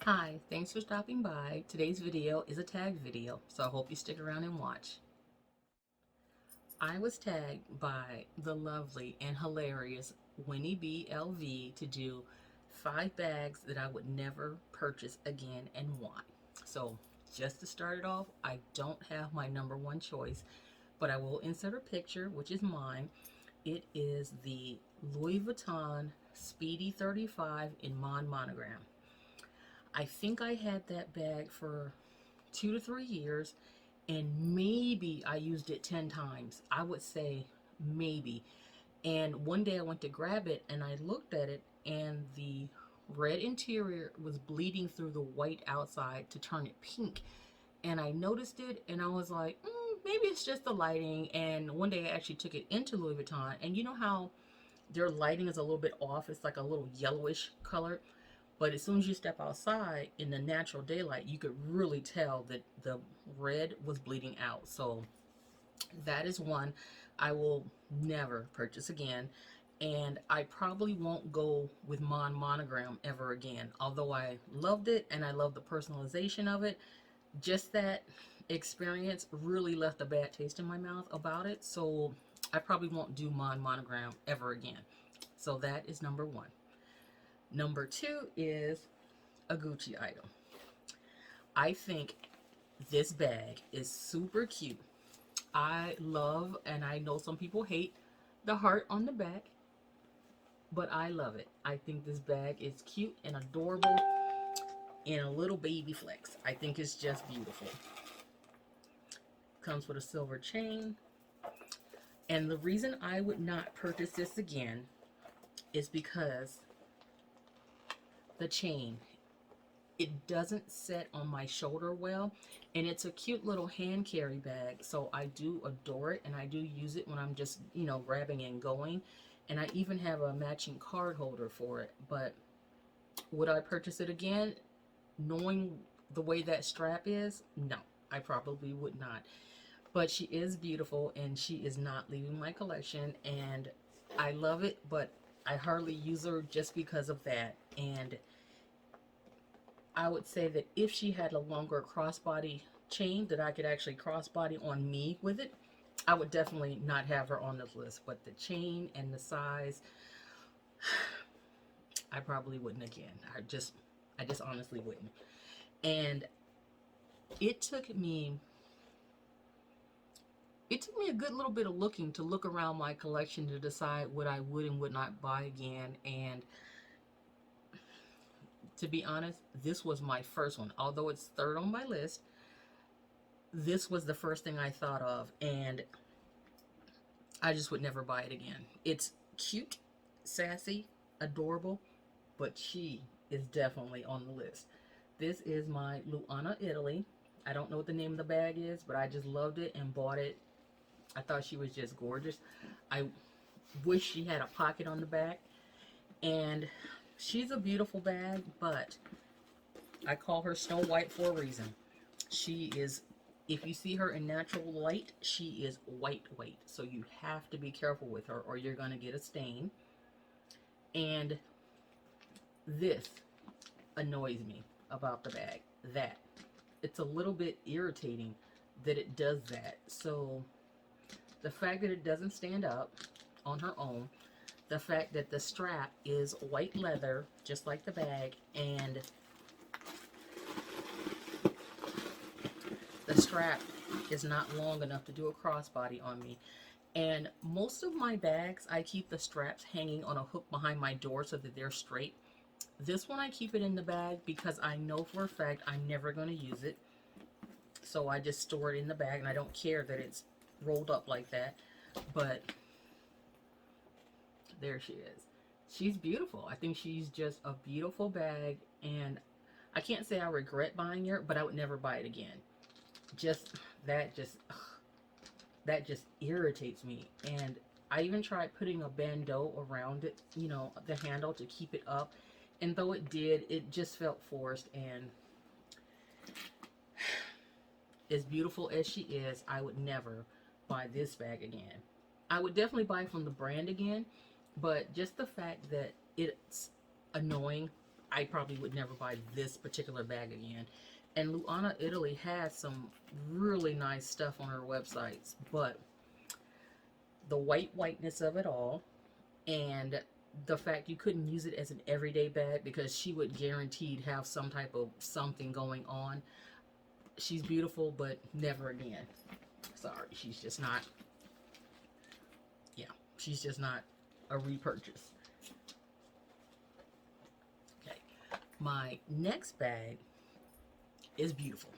Hi, thanks for stopping by. Today's video is a tag video, so I hope you stick around and watch. I was tagged by the lovely and hilarious Winnie B. LV to do 5 bags that I would never purchase again and why. So just to start it off, I don't have my number one choice, but I will insert a picture, which is mine. It is the Louis Vuitton Speedy 35 in monogram. I think I had that bag for 2 to 3 years, and maybe I used it 10 times. I would say maybe. And one day I went to grab it and I looked at it, and the red interior was bleeding through the white outside to turn it pink. And I noticed it and I was like, maybe it's just the lighting. And one day I actually took it into Louis Vuitton, and you know how their lighting is a little bit off, it's like a little yellowish color. But as soon as you step outside in the natural daylight, you could really tell that the red was bleeding out. So that is one I will never purchase again. And I probably won't go with monogram ever again. Although I loved it and I love the personalization of it, just that experience really left a bad taste in my mouth about it. So I probably won't do monogram ever again. So that is number one. Number two is a Gucci item. I think this bag is super cute. I love, and I know some people hate, the heart on the back, but I love it. I think this bag is cute and adorable and a little baby flex. I think it's just beautiful. Comes with a silver chain. And the reason I would not purchase this again is because the chain, it doesn't set on my shoulder well, and it's a cute little hand carry bag, so I do adore it and I do use it when I'm just grabbing and going, and I even have a matching card holder for it. But would I purchase it again knowing the way that strap is? No, I probably would not. But she is beautiful and she is not leaving my collection, and I love it, but I hardly use her just because of that. And I would say that if she had a longer crossbody chain that I could actually crossbody on me with it, I would definitely not have her on this list. But the chain and the size, I probably wouldn't again. I just honestly wouldn't. And it took me a good little bit of looking to look around my collection to decide what I would and would not buy again. And to be honest, this was my first one. Although it's third on my list, this was the first thing I thought of, and I just would never buy it again. It's cute, sassy, adorable, but she is definitely on the list. This is my Luana Italy. I don't know what the name of the bag is, but I just loved it and bought it. I thought she was just gorgeous. I wish she had a pocket on the back. And she's a beautiful bag, but I call her Snow White for a reason. She is, if you see her in natural light, she is white. So you have to be careful with her or you're going to get a stain. And this annoys me about the bag. That it's a little bit irritating that it does that. So the fact that it doesn't stand up on her own, the fact that the strap is white leather, just like the bag, and the strap is not long enough to do a crossbody on me. And most of my bags, I keep the straps hanging on a hook behind my door so that they're straight. This one, I keep it in the bag because I know for a fact I'm never going to use it. So I just store it in the bag, and I don't care that it's rolled up like that. But there she is. She's beautiful. I think she's just a beautiful bag, and I can't say I regret buying her, but I would never buy it again. Just that just irritates me. And I even tried putting a bandeau around it, the handle to keep it up, and though it did, it just felt forced. And as beautiful as she is, I would never buy this bag again. I would definitely buy from the brand again, but just the fact that it's annoying I probably would never buy this particular bag again. And Luana, Italy has some really nice stuff on her websites, but the whiteness of it all, and the fact you couldn't use it as an everyday bag because she would guaranteed have some type of something going on. She's beautiful, but never again. Sorry, she's just not, yeah, she's just not a repurchase. Okay, my next bag is beautiful.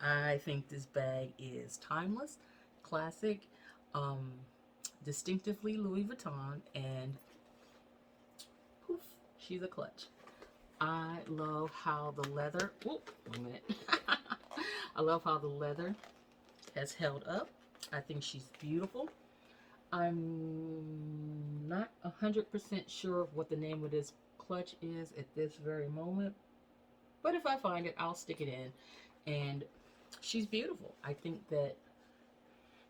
I think this bag is timeless, classic, um, distinctively Louis Vuitton, and poof, she's a clutch. I love how the leather, whoop, 1 minute. I love how the leather has held up. I think she's beautiful. I'm not 100% sure of what the name of this clutch is at this very moment, but if I find it, I'll stick it in. And she's beautiful. I think that,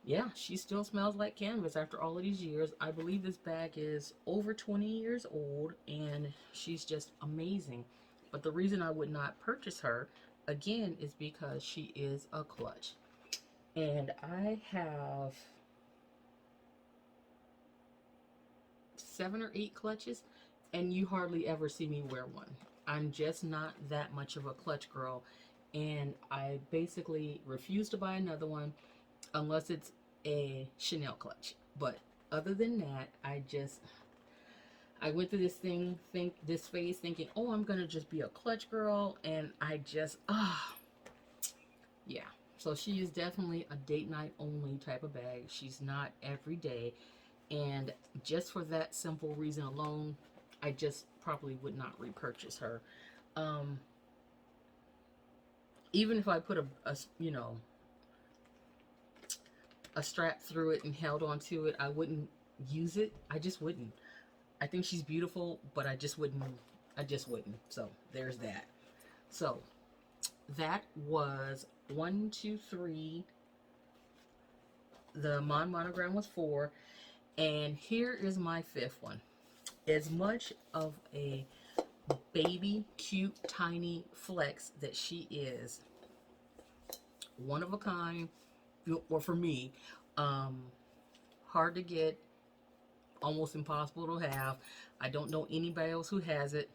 yeah, she still smells like canvas after all of these years. I believe this bag is over 20 years old, and she's just amazing. But the reason I would not purchase her, again, is because she is a clutch. And I have 7 or 8 clutches, and you hardly ever see me wear one. I'm just not that much of a clutch girl, and I basically refuse to buy another one unless it's a Chanel clutch. But other than that, I went through this phase thinking, oh, I'm gonna just be a clutch girl, and I just yeah. So she is definitely a date night only type of bag. She's not every day, and just for that simple reason alone, I just probably would not repurchase her. Um, Even if I put a you know, a strap through it and held onto it, I wouldn't use it. I just wouldn't. I think she's beautiful, but I just wouldn't. I just wouldn't. So there's that. So that was 1, 2, 3. The monogram was 4, and here is my 5th one. As much of a baby, cute, tiny flex that she is, one of a kind, or for me, hard to get, almost impossible to have. I don't know anybody else who has it.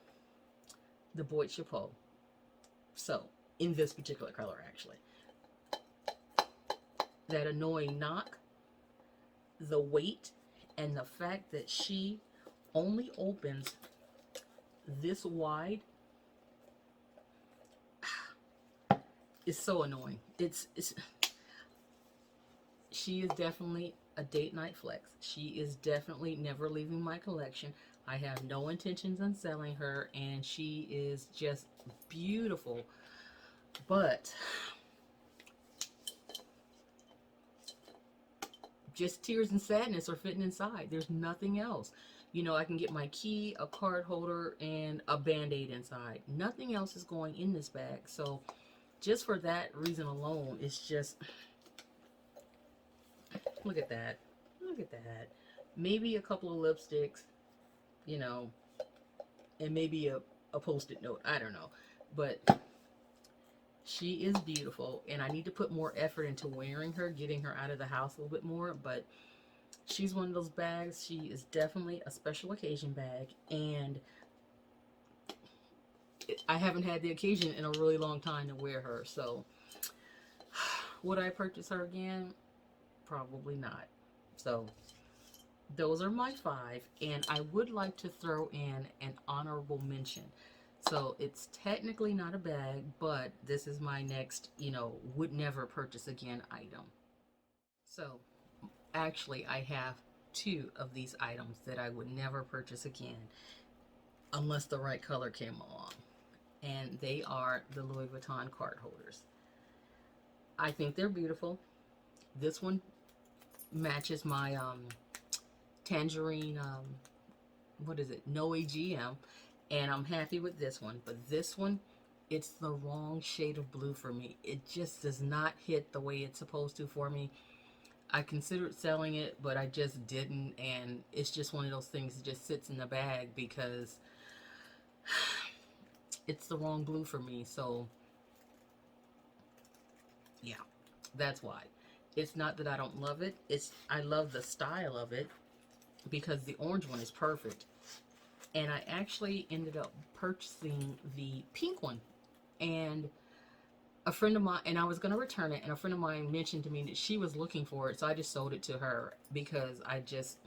The Boy Chapeau. So, in this particular color, actually. That annoying knock, the weight, and the fact that she only opens this wide is so annoying. She is definitely a date night flex. She is definitely never leaving my collection. I have no intentions on selling her, and she is just beautiful. But just tears and sadness are fitting inside. There's nothing else. You know, I can get my key, a card holder, and a band-aid inside. Nothing else is going in this bag. So just for that reason alone, it's just, look at that. Look at that. Maybe a couple of lipsticks, you know, and maybe a post-it note. I don't know. But she is beautiful, and I need to put more effort into wearing her, getting her out of the house a little bit more. But she's one of those bags. She is definitely a special occasion bag, and I haven't had the occasion in a really long time to wear her. So would I purchase her again? Probably not. So those are my 5, and I would like to throw in an honorable mention. So it's technically not a bag, but this is my next, you know, would never purchase again item. So actually, I have 2 of these items that I would never purchase again unless the right color came along. And they are the Louis Vuitton card holders. I think they're beautiful. This one matches my tangerine, what is it, No AGM, and I'm happy with this one. But this one, it's the wrong shade of blue for me. It just does not hit the way it's supposed to for me. I considered selling it, but I just didn't, and it's just one of those things that just sits in the bag because it's the wrong blue for me. So yeah, that's why. It's not that I don't love it. It's I love the style of it because the orange one is perfect. And I actually ended up purchasing the pink one. And a friend of mine, and I was going to return it, and a friend of mine mentioned to me that she was looking for it, so I just sold it to her because I just,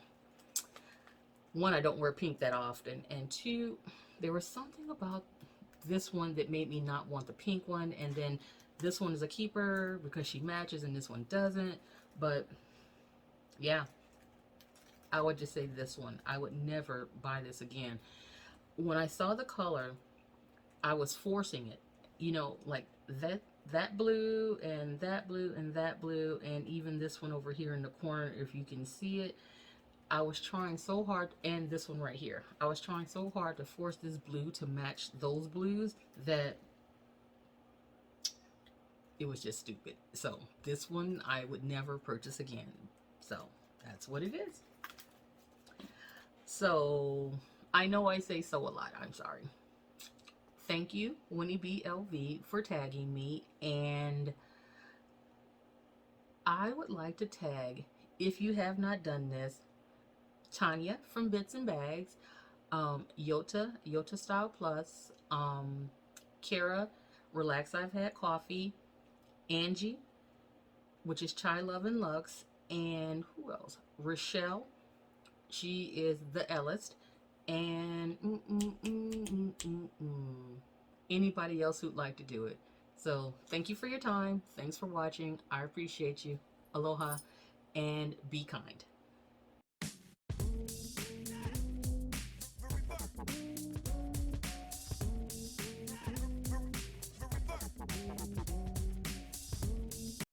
one, I don't wear pink that often, and two, there was something about this one that made me not want the pink one, and then this one is a keeper because she matches and this one doesn't. But yeah, I would just say this one. I would never buy this again. When I saw the color, I was forcing it. You know, like that blue and that blue and that blue and even this one over here in the corner, if you can see it. I was trying so hard, and this one right here. I was trying so hard to force this blue to match those blues that it was just stupid. So this one I would never purchase again. So that's what it is. So I know I say so a lot. I'm sorry. Thank you, Winnie BLV, for tagging me. And I would like to tag, if you have not done this, Tanya from Bits and Bags, Yota Style Plus, Kara, Relax I've Had Coffee, Angie, which is Chai Love and Lux, and who else? Rochelle, she is the Ellist, and anybody else who'd like to do it. So thank you for your time. Thanks for watching. I appreciate you. Aloha and be kind.